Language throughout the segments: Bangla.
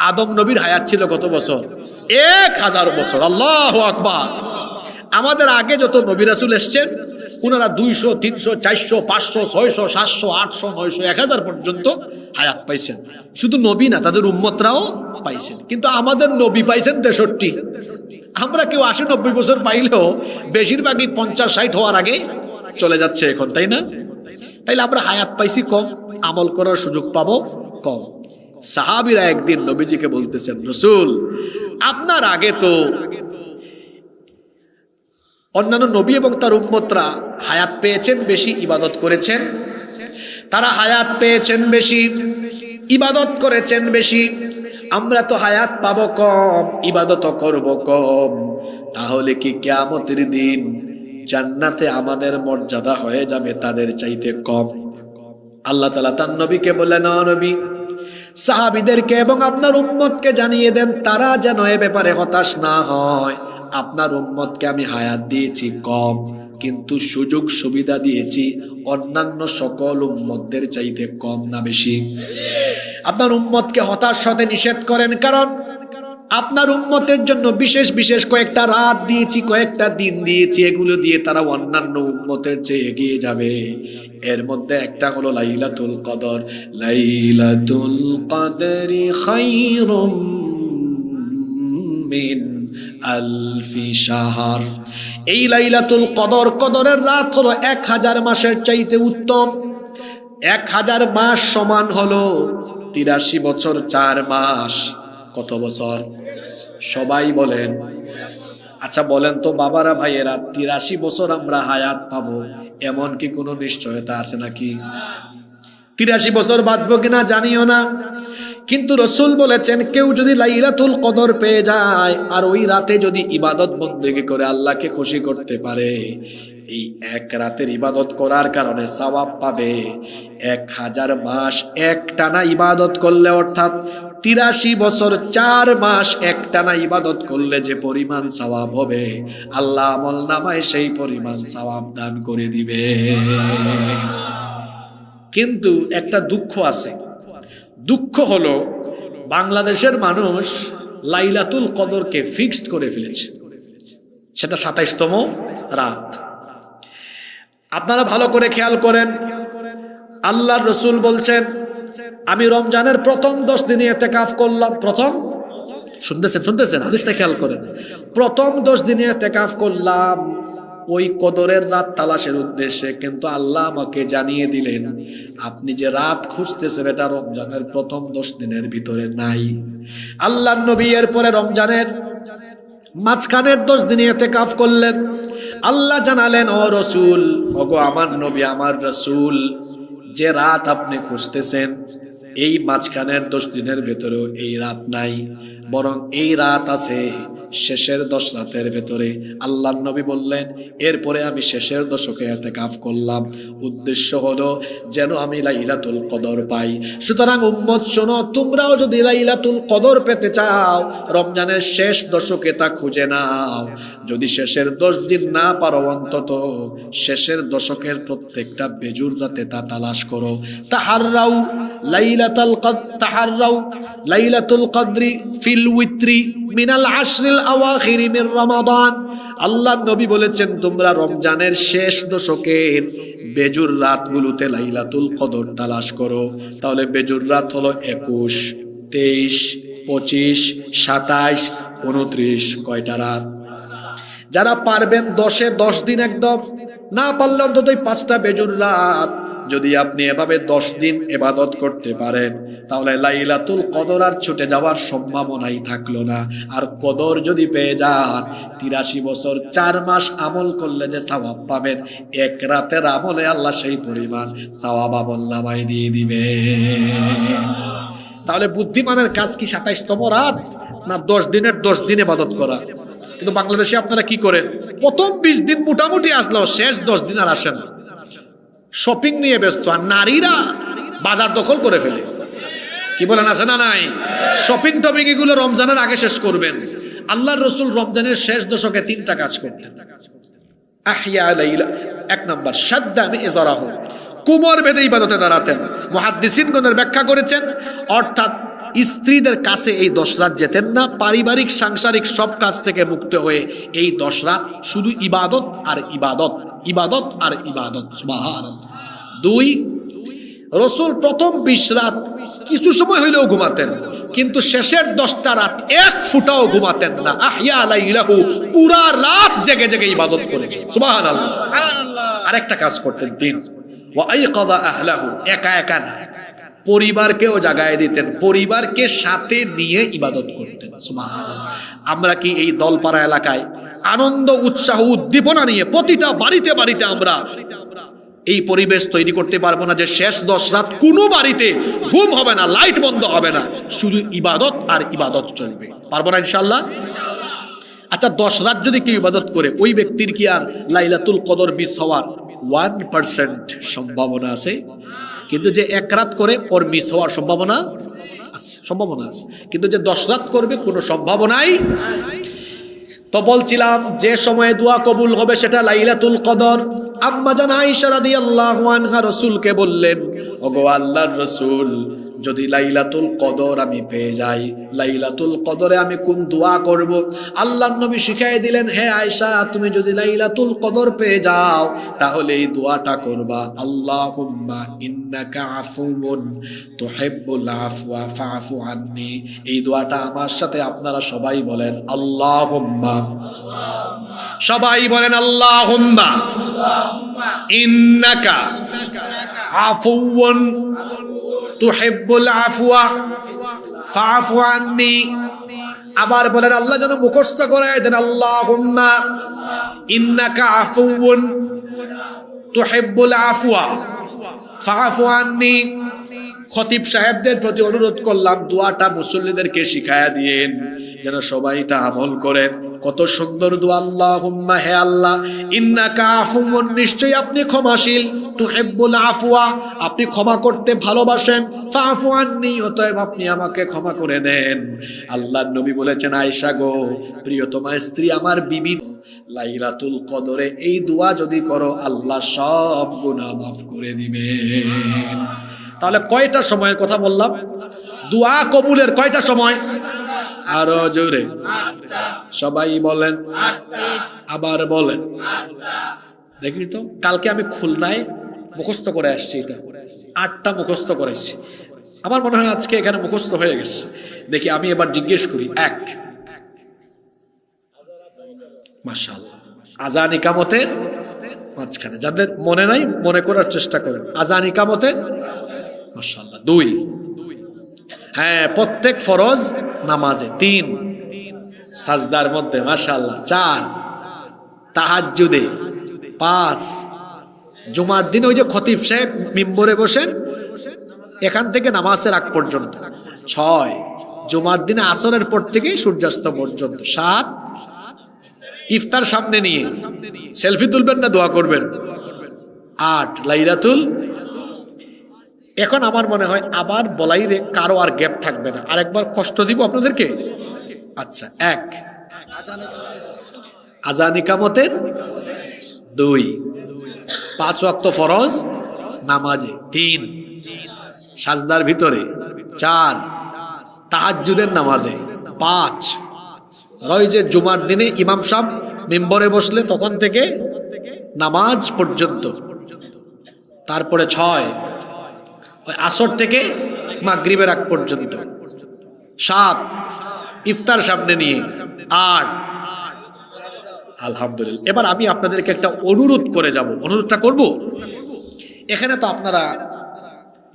আদম নবীর হায়াত ছিল কত বছর? 1000 বছর। আল্লাহু আকবার। আমাদের আগে যত নবী রাসূল এসেছেন ওনারা 200, 300, 400, 500, 600, 700, 800, 900, 1000 পর্যন্ত হায়াত পাইছেন। শুধু নবী না, তাদের উম্মতরাও পাইছেন। কিন্তু আমাদের নবী পাইছেন 63। আমরা কেউ 80-90 বছর পাইলেও বেশিরভাগই 50-60 হওয়ার আগে চলে যাচ্ছে এখন, তাই না? তাইলে আমরা হায়াত পাইছি কম, আমল করার সুযোগ পাবো কম। সাহাবীরা একদিন নবীজিকে বলতেছেন, রাসূল আপনার আগে তো অন্যান্য নবী এবং তার উম্মতরা হায়াত পেয়েছেন বেশি, ইবাদত করেছেন, তারা হায়াত পেয়েছেন বেশি, ইবাদত করেছেন বেশি, আমরা তো হায়াত পাবো কম, ইবাদত করব কম। তাহলে কি কিয়ামতের দিন জান্নাতে আমাদের মর্যাদা হয়ে যাবে তাদের চাইতে কম? আল্লাহ তাআলা তার নবীকে বললেন, ও নবী, সাহাবীদেরকে এবং আপনার উম্মতকে জানিয়ে দেন তারা যেন এ ব্যাপারে হতাশ না হয়। আপনার উম্মতকে আমি হায়াত দিয়েছি কম, কিন্তু সুযোগ সুবিধা দিয়েছি অন্যান্য সকল উম্মতদের চাইতে কম না বেশি? আপনার উম্মতকে হতাশ হতে নিষেধ করেন, কারণ আপনার উম্মতের জন্য বিশেষ বিশেষ কয়েকটা রাত দিয়েছি, কয়েকটা দিন দিয়েছি, এগুলো দিয়ে তারা অন্যান্য উম্মতের চেয়ে এগিয়ে যাবে। এর মধ্যে একটা হলো লাইলাতুল কদর। লাইলাতুল কদরি খায়রুম মিন আলফি শাহর। এই লাইলাতুল কদর, কদরের রাত হলো 1000 মাসের চাইতে উত্তম। 1000 মাস সমান হলো 83 বছর 4 মাস। কত বছর? সবাই বলেন। আচ্ছা বলেন তো বাবারা, ভাইয়েরা, 83 বছর আমরা হায়াত পাবো এমন কি কোনো নিশ্চয়তা আছে নাকি? 83 বছর বাঁচবো কিনা জানিও না, কিন্তু রাসূল বলেছেন কেউ যদি লাইলাতুল কদর পেয়ে যায় আর ওই রাতে যদি ইবাদত বন্দেগী করে আল্লাহকে খুশি করতে পারে, এই এক রাতের ইবাদত করার কারণে সওয়াব পাবে। 1000 মাস একটানা ইবাদত করলে, অর্থাৎ 83 বছর 4 মাস একটানা ইবাদত করলে যে পরিমাণ সওয়াব হবে, আল্লাহ আমলনামায় সেই পরিমাণ সওয়াব দান করে দিবে। কিন্তু একটা দুঃখ আছে। দুঃখ হলো বাংলাদেশের মানুষ লাইলাতুল কদরকে ফিক্সড করে ফেলেছে, সেটা 27তম রাত। আপনারা ভালো করে খেয়াল করেন, আল্লাহর রাসূল বলছেন আমি রমজানের প্রথম 10 দিনে ইতিকাফ করলাম। প্রথম, শুনতেছেন হাদিসটা খেয়াল করেন, প্রথম 10 দিনে ইতিকাফ করলাম ওই কদরের রাত তালাশের উদ্দেশ্যে। কিন্তু আল্লাহ আমাকে জানিয়ে দিলেন আপনি যে রাত খুঁজতেছেন এটা রমজানের প্রথম 10 দিনের ভিতরে নাই। আল্লাহর নবী এরপরে রমজানের মাঝখানের 10 দিনে ইতিকাফ করলেন। আল্লাহ জানালেন, ও রাসূল, ওগো আমার নবী, আমার রাসূল, যে রাত আপনি খুঁজতেছেন এই মাঝখানের 10 দিনের ভেতরেও এই রাত নাই, বরং এই রাত আছে শেষের 10 রাতের ভেতরে। আল্লাহর নবী বললেন এরপরে আমি শেষের দশকে ইতিকাফ করলাম, উদ্দেশ্য হলো যেন আমি লাইলাতুল কদর পাই। সুতরাং উম্মত শোনো, তোমরাও যদি লাইলাতুল কদর পেতে চাও রমজানের শেষ দশকে তা খুঁজে নাও। যদি শেষের 10 দিন না পারো, অন্তত শেষের দশকের প্রত্যেকটা বেজুর রাতে তা তালাশ করো। তাহাররাউ লাইলাতুল কদরি ফিল উইত্রি মিনাল আশরিল আওয়াখিরি মির রমাদান। আল্লাহর নবী বলেছেন তোমরা রমজানের শেষ দশকের বেজুর রাতগুলোতে লাইলাতুল কদর তালাশ করো। তাহলে বেজুর রাত হলো 21, 23, 25, 27, 29, কয়টা রাত? যারা পারবেন 10-এ 10 দিন, একদম না পারলে অন্তত 5টা বেজুর রাত যদি আপনি এভাবে 10 দিন ইবাদত করতে পারেন, তাহলে লাইলাতুল কদর আর ছুটে যাওয়ার সম্ভাবনাই থাকলো না। আর কদর যদি পেয়ে যান, 83 বছর 4 মাস আমল করলে যে সওয়াব পাবেন, এক রাতের আমলে আল্লাহ সেই পরিমাণ সওয়াব আমলনামায় দিয়ে দিবে। তাহলে বুদ্ধিমানের কাজ কি 27তম রাত না 10 দিনের 10 দিন ইবাদত করা? কিন্তু বাংলাদেশে আপনারা কি করেন, প্রথম 20 দিন মোটামুটি আসলেও শেষ 10 দিন আর আসে না, শপিং নিয়ে ব্যস্ত। আর নারীরা বাজার দখল করে ফেলে, কি বলেন, আছে না নাই? শপিং টপিং এগুলো রমজানের আগে শেষ করবেন। আল্লাহর রাসূল রমজানের শেষ দশকে 3টা কাজ করতেন। আহইয়া লাইলা, 1 নাম্বার শাদ্দা মিযরাহু, কোমর বেঁধে ইবাদতে দাঁড়াতেন। মুহাদ্দিসিনগণের ব্যাখ্যা করেছেন, অর্থাৎ স্ত্রীদের কাছে এই 10 রাত যেতেন না, পারিবারিক সাংসারিক সব কাজ থেকে মুক্ত হয়ে এই 10 রাত শুধু ইবাদত আর ইবাদত, ইবাদত আর ইবাদত। সুবহানাল্লাহ। 2, রাসূল প্রথম 20 রাত কিছু সময় হইলেও ঘুমাতেন, কিন্তু শেষের 10টা রাত এক ফুটাও ঘুমাতেন না। আহইয়া লাইলাহু, পুরা রাত জেগে জেগে ইবাদত করেছেন। সুবহানাল্লাহ। আরেকটা কাজ করতেন 3, ওয়া আইকাযা আহলাহু, একা একা না, পরিবারকেও জাগায় দিতেন, পরিবারকে সাথে নিয়ে ইবাদত করতেন। সুবহানাল্লাহ। আমরা কি এই দলপাড়া এলাকায় আনন্দ উৎসাহ উদ্দীপনা নিয়ে প্রতিটা বাড়িতে বাড়িতে আমরা এই পরিবেশ তৈরি করতে পারবো না যে শেষ 10 রাত কোনো বাড়িতে ঘুম হবে না, লাইট বন্ধ হবে না, শুধু ইবাদত আর ইবাদত চলবে? পারবো না ইনশাআল্লাহ? আচ্ছা, 10 রাত যদি কেউ ইবাদত করে, ওই ব্যক্তির কি আর লাইলাতুল কদর মিস হওয়ার 1% সম্ভাবনা আছে? কিন্তু যে 1 রাত করে ওর মিস হওয়ার সম্ভাবনা আছে, সম্ভাবনা আছে। কিন্তু যে 10 রাত করবে কোনো সম্ভাবনাই। তো বলছিলাম যে সময়ে দোয়া কবুল হবে সেটা লাইলাতুল কদর। আম্মা জান আয়েশা রাদিয়াল্লাহু আনহা রাসূলকে বললেন, ওগো আল্লাহর রাসূল, যদি লাইলাতুল কদর আমি পেয়ে যাই, লাইলাতুল কদরে আমি কোন দোয়া করব? আল্লাহর নবী শিখিয়ে দিলেন, হে আয়েশা, তুমি যদি লাইলাতুল কদর পেয়ে যাও তাহলে এই দোয়াটা করবা, আল্লাহুম্মা ইন্নাকা আফুউন তুহিব্বুল আফওয়া ফাআফু আন্নি। এই দোয়াটা আমার সাথে আপনারা সবাই বলেন, আল্লাহুম্মা, সবাই বলেন আল্লাহুম্মা ইন্নাকা আফুউন তুহিব্বুল আফওয়া ফাআফু আন্নি। আবার বলেন, আল্লাহ যেন মুখস্থ করে দেন, আল্লাহুম্মা ইন্নাকা আফুউন তুহিব্বুল আফওয়া ফাআফু আন্নি। খতিব সাহেবদের প্রতি অনুরোধ করলাম, দোয়াটা মুসল্লিদেরকে শিখায়া দিয়েন যেন সবাই এটা আমল করেন। কত সুন্দর দোয়া, আল্লাহুম্মা, হে আল্লাহ, ইন্নাকা আফুউন, নিশ্চয়ই আপনি ক্ষমাশীল, তুহিব্বুল আফওয়া, আপনি ক্ষমা করতে ভালোবাসেন, ফাআফু আন্নি, অতএব আপনি আমাকে ক্ষমা করে দেন। আল্লাহর নবী বলেছেন, আয়েশা গো, প্রিয়তমা স্ত্রী আমার বিবি, লাইলাতুল কদরে এই দোয়া যদি করো আল্লাহ সব গুনাহ মাফ করে দিবেন। তাহলে কয়টা সময়ের কথা বললাম? দোয়া কবুলের কয়টা সময়? আরো জোরে সবাই বলেন, আবার বলেন। দেখি তো, কালকে আমি খুলনায় মুখস্থ করে আসছি, এটা 8টা মুখস্থ করেছি। আমার মনে হয় আজকে এখানে মুখস্থ হয়ে গেছে। দেখি আমি এবার জিজ্ঞেস করি। 1, মাশাআল্লাহ, আযান ইকামতের মাঝখানে, যাদের মনে নাই মনে করার চেষ্টা করেন, আযান ইকামতের, মাশাআল্লাহ। 2, হ্যাঁ, প্রত্যেক ফরজ নামাজে। 3, সাজদার মধ্যে, মাশাআল্লাহ। 4, তাহাজ্জুদে। 5, জুমার দিন ওই যে খতিব সাহেব মিম্বরে বসেন, এখান থেকে নামাজের আগ পর্যন্ত। 6, জুমার দিনে আসরের পর থেকে সূর্যাস্ত পর্যন্ত। 7, ইফতার সামনে নিয়ে সেলফি তুলবেন না দোয়া করবেন। 8, লাইলাতুল। এখন আমার মনে হয় আবার বলাই রে কারো আর গ্যাপ থাকবে না, আরেকবার কষ্ট দিব আপনাদেরকে। আচ্ছা, 1, আযান ইকামতের। 2, 5 ওয়াক্ত ফরজ নামাজে। 3, সাজদার ভিতরে। 4, তাহাজ্জুদের নামাজে। 5, রয় যে জুমার দিনে ইমাম সাহেব মিম্বরে বসলে তখন থেকে নামাজ পর্যন্ত। তারপরে 6, ওই আসর থেকে মাগরিবের আগ পর্যন্ত। 7, ইফতার সামনে নিয়ে। 8, আলহামদুলিল্লাহ। এবার আমি আপনাদেরকে একটা অনুরোধ করে যাব। অনুরোধটা করব, এখানে তো আপনারা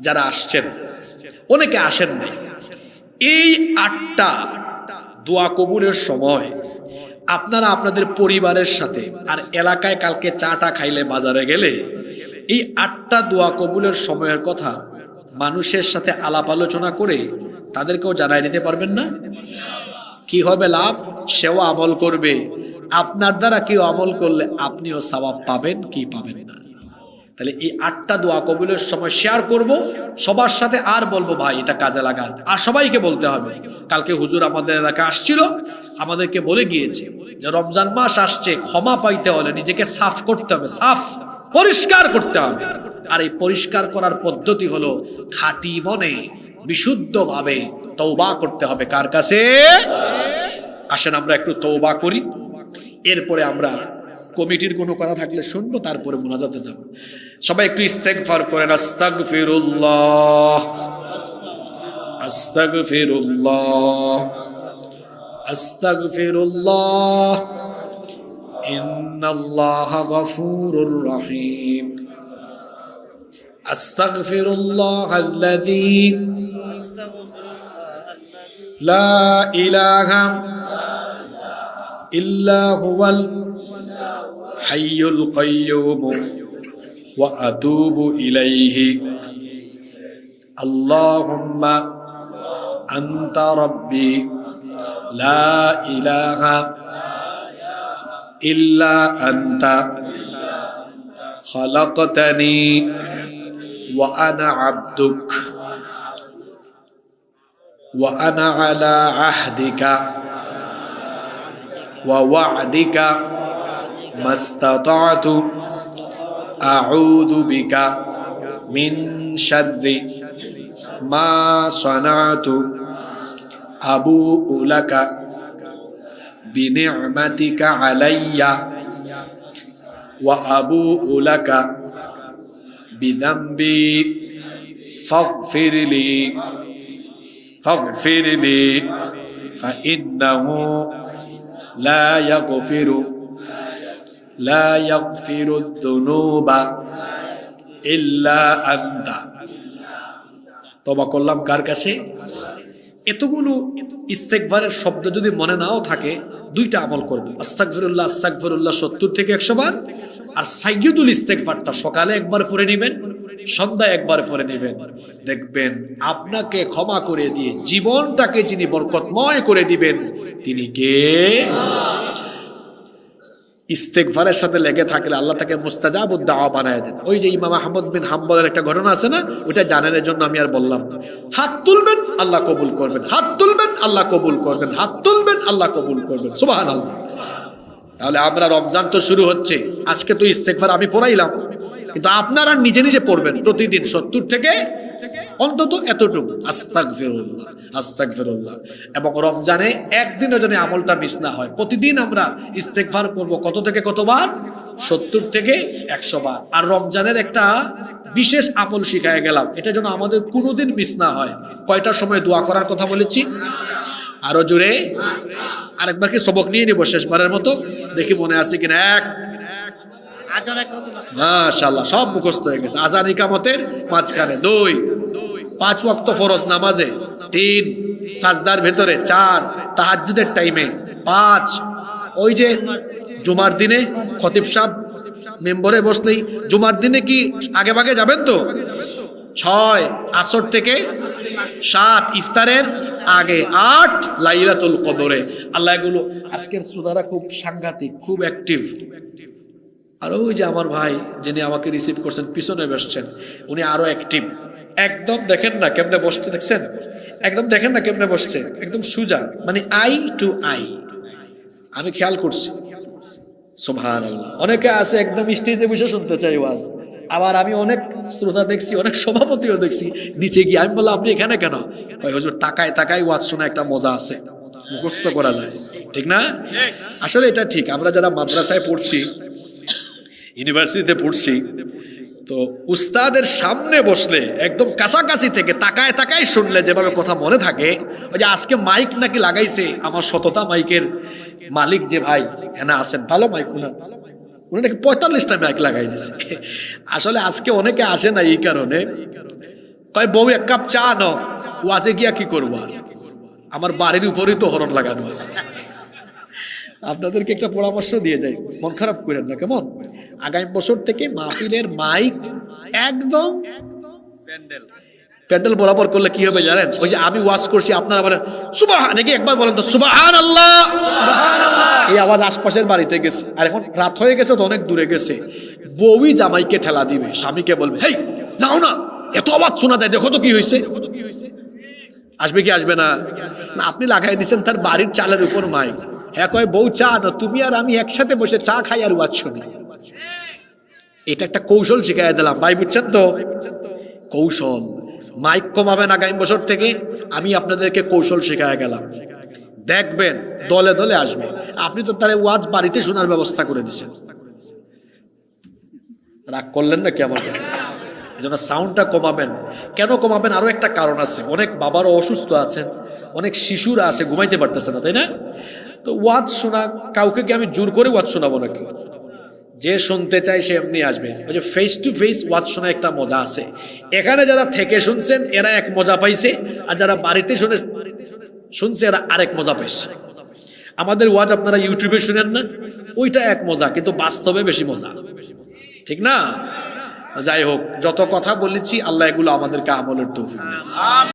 যারা আসছেন অনেকে আসেন নাই, এই 8টা দোয়া কবুলের সময় আপনারা আপনাদের পরিবারের সাথে আর এলাকায় কালকে চাটা খাইলে বাজারে গেলে এই 8টা দোয়া কবুলের সময়ের কথা মানুষের সাথে আলাপ আলোচনা করে তাদেরকেও জানাই দিতে পারবেন না? কি হবে লাভ? সেও আমল করবে, আপনার দ্বারা কেউ আমল করলে আপনিও সওয়াব পাবেন, কি পাবেন না? তাহলে এই 8টা দোয়া কবুলের সময় শেয়ার করব সবার সাথে, আর বলবো ভাই এটা কাজে লাগান। আর সবাইকে বলতে হবে, কালকে হুজুর আমাদের এলাকায় আসছিল, আমাদেরকে বলে গিয়েছে যে রমজান মাস আসছে, ক্ষমা পাইতে হলে নিজেকে সাফ করতে হবে, সাফ পরিষ্কার করতে হবে। আর এই পরিষ্কার করার পদ্ধতি হলো খাঁটি মনে বিশুদ্ধভাবে তওবা করতে হবে কার কাছে? আসেন আমরা একটু তওবা করি, এরপরে আমরা কমিটির কোনো কথা থাকলে শুনবো, তারপরে মুনাজাতে যাব। সবাই একটু ইস্তেগফার করেন। আস্তাগফিরুল্লাহ, আস্তাগফিরুল্লাহ, আস্তাগফিরুল্লাহ, ইন্নাল্লাহা গফুরুর রহিম। আস্তাগফিরুল্লাহাল্লাযী লা ইলাহা ইল্লা হুয়াল হাইয়ুল কাইয়্যুম ওয়া আতুবু ইলাইহি। আল্লাহুম্মা আনতা রাব্বি লা ইলাহা ইল্লা আনতা খালাকতানি ওয়া আনা আবদুক ওয়া আনা আলা আহদিকা ওয়া ওয়া'দিকা মাস্তাতা'তু আউযু বিকা মিন শাররি মা সানা'তু আবুউ লাকা বিনি'মাতিকা আলাইয়া ওয়া আবুউ লাকা বিযামবি ফাগফিরলি ফাগফিরলি ফাইন্নাহু লা ইয়াগফিরুদ যুনুবা ইল্লা আনতা। তওবা করলাম কার কাছে? এতগুলো ইস্তেগফারের শব্দ যদি মনে নাও থাকে, দুইটা আমল করব। আস্তাগফিরুল্লাহ, আস্তাগফিরুল্লাহ 70 থেকে 100 বার, আর সাইয়্যিদুল ইস্তেগফারটা সকালে একবার পড়ে নেবেন, সন্ধ্যায় একবার পড়ে নেবেন। দেখবেন আপনাকে ক্ষমা করে দিয়ে জীবনটাকে যিনি বরকতময় করে দিবেন তিনি কে? ইস্তেগফারের সাথে লেগে থাকলে আল্লাহ তাকে মুস্তাজাবুদ দাওয়া বানায় দেন। ওই যে ইমাম আহমদ বিন হাম্বলের একটা ঘটনা আছে না, ওইটা জানানোর জন্য আমি আর বললাম না। হাত তুলবেন আল্লাহ কবুল করবেন, হাত তুলবেন আল্লাহ কবুল করবেন, হাত তুলবেন আল্লাহ কবুল করবেন। সুবহানাল্লাহ। তাহলে আমরা, রমজান তো শুরু হচ্ছে, আজকে তো ইস্তেগফার আমি পড়াইলাম, কিন্তু আপনারা নিজে নিজে পড়বেন প্রতিদিন 70 থেকে অন্তত এতটুকু, আস্তাগফিরুল্লাহ, আস্তাগফিরুল্লাহ। এবং রমজানে একদিনও যেন আমলটা মিস না হয়। প্রতিদিন আমরা ইস্তেগফার করব কত থেকে কতবার? 70 থেকে 100 বার। আর রমজানের একটা বিশেষ আমল শিখায় গেলাম, এটা যেন আমাদের কোনোদিন মিস না হয়। কয়টার সময় দোয়া করার কথা বলেছি? আরো জোরে আরেকবার কি সবক নিয়ে নিব শেষবারের মতো? দেখি মনে আছে কিনা। মাশাআল্লাহ, সব মুখস্থ হয়ে গেছে। আযান ইকামতের মাঝখানে 2, 5 ওয়াক্ত ফরজ নামাজে 3, সাজদার ভেতরে 4, তাহাজ্জুদের টাইমে 5, ওই যে জুমার দিনে খতিব সাহেব মেম্বরে বসলেই জুমার দিনে কি আগে ভাগে যাবেন তো? 6 আসর থেকে 7 ইফতারের আগে, 8 লাইলাতুল কদরে। আল্লাহ এগুলো, আজকের শ্রোতারা খুব সাংঘাতিক, খুব অ্যাক্টিভ। আর ওই যে আমার ভাই যিনি আমাকে রিসিভ করছেন পিছনে বসছেন, উনি আরো অ্যাক্টিভ। একদম দেখেন না কেমনে বসছে, দেখছেন? একদম দেখেন না কেমনে বসছে, একদম সুজা, মানে আই টু আই। আমি খেয়াল করছি। সুবহানাল্লাহ। অনেকে আছে একদম স্টেজে বসে শুনতে চাই ওয়াজ, আবার আমি অনেক শ্রোতা দেখছি, অনেক সভাপতিও দেখছি নিচে গিয়ে। আমি বললাম আপনি এখানে কেন? ভাই হুজুর তাকায় তাকায় ওয়াজ শোনা একটা মজা আছে, মুখস্থ করা যায়, ঠিক না? আসলে এটা ঠিক। আমরা যারা মাদ্রাসায় পড়ছি, ইউনিভার্সিটিতে পড়ছি, তো উস্তাদের সামনে বসলে একদম কাছাকাছি থেকে তাকায় তাকায় শুনলে যেভাবে কথা মনে থাকে। ওই যে আজকে মাইক নাকি লাগাইছে আমার শততা মাইকের মালিক যে ভাই এনা আছেন, ভালো মাইক উনি নাকি 45টা মাইক লাগাই দিছে। আসলে আজকে অনেকে আসে না এই কারণে, কয় বউ 1 কাপ চা নাও, ওয়াজে গিয়া কি করবো? আর আমার বাড়ির উপরেই তো হরণ লাগানো আছে। আপনাদেরকে একটা পরামর্শ দিয়ে যাই, মন খারাপ করেন না কেমন? আগামী বছর থেকে মাহফিলের মাইক একদম প্যান্ডেল বরাবর করলে কি হবে জানেন? ওই যে আমি ওয়াজ করছি, আপনারা বলেন সুবহান, নাকি একবার বলেন তো সুবহানাল্লাহ। এই আওয়াজ আশপাশের বাড়িতে গেছে, আর এখন রাত হয়ে গেছে তো অনেক দূরে গেছে। বউই জামাইকে ঠেলা দিবে, স্বামীকে বলবে হেই যাও না, এত আওয়াজ শোনা যায়, দেখো তো কি হয়েছে। আসবে কি আসবে না? না, আপনি লাগাই দিচ্ছেন তার বাড়ির চালের উপর মাইক। হ্যাঁ কয় বউ চা না, তুমি আর আমি একসাথে বসে চা খাই আর ওয়াজ শুনি। এটা একটা কৌশল শিখাই দিলাম ভাই, বুঝছেন তো? কৌশল। মাইক কমাবেন আগামী বছর থেকে, আমি আপনাদেরকে কৌশল শেখায় গেলাম, দেখবেন দলে দলে আসবে। আপনি তো তাহলে ওয়াজ বাড়িতে শোনার ব্যবস্থা করে দিচ্ছেন, রাগ করলেন না কি আমার কথা? এই জন্য সাউন্ডটা কমাবেন। কেন কমাবেন? আরো একটা কারণ আছে, অনেক বাবারও অসুস্থ আছেন, অনেক শিশুরা আছে ঘুমাইতে পারতেছে না, তাই না? তো ওয়াজ শোনা, কাউকে কি আমি জোর করে ওয়াজ শোনাবো নাকি? যে শুনতে চায় সে এমনি আসবে। ওই যে ফেস টু ফেস ওয়াজ শোনা একটা মজা আছে। এখানে যারা থেকে শুনছেন এরা এক মজা পাইছে, আর যারা বাড়িতে শুনছে এরা আরেক মজা পাইছে। আমাদের ওয়াজ আপনারা ইউটিউবে শুনেন না, ওইটা এক মজা, কিন্তু বাস্তবে বেশি মজা, ঠিক না? যাই হোক, যত কথা বলেছি আল্লাহ এগুলো আমাদেরকে আমলের তৌফিক দেন।